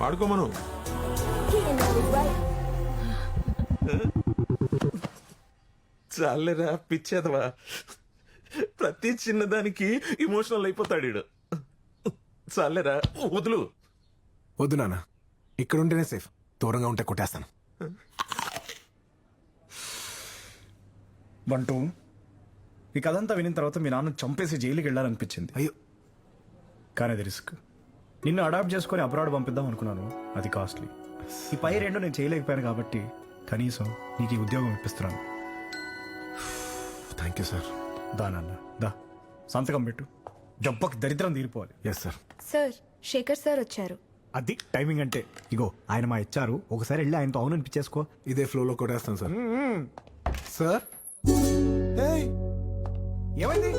వాడుకోమను. చాలేరా పిచ్చేదవా, ప్రతి చిన్నదానికి ఇమోషనల్ అయిపోతాడు ఈడు. చాలేరా వదులు. వద్దు నాన్న, ఇక్కడుంటేనే సేఫ్, దూరంగా ఉంటే కొట్టేస్తాను. బంటూ, ఈ కథంతా వినిన తర్వాత మీ నాన్న చంపేసి జైలుకి వెళ్ళాలనిపించింది. అయ్యో, కానీ అది రిస్క్. నిన్ను అడాప్ట్ చేసుకుని అబ్రాడ్ పంపిద్దాం అనుకున్నాను, అది కాస్ట్లీ. ఈ పై రెండు నేను చేయలేకపోయాను కాబట్టి కనీసం నీకు ఈ ఉద్యోగం ఇప్పిస్తున్నాను. Thank you sir. దా నాన్న, దా సంతకం పెట్టు, జబ్బకి దరిద్రం తీరిపోవాలి. Yes sir. Sir, Shekhar sir వచ్చారు. అది టైమింగ్ అంటే. ఇగో ఆయన మా ఇచ్చారు, ఒకసారి వెళ్ళి ఆయనతో అవును అనిపించేసుకో. ఇదే ఫ్లోలో కొట్టేస్తాను సార్. సార్, ఏమైంది?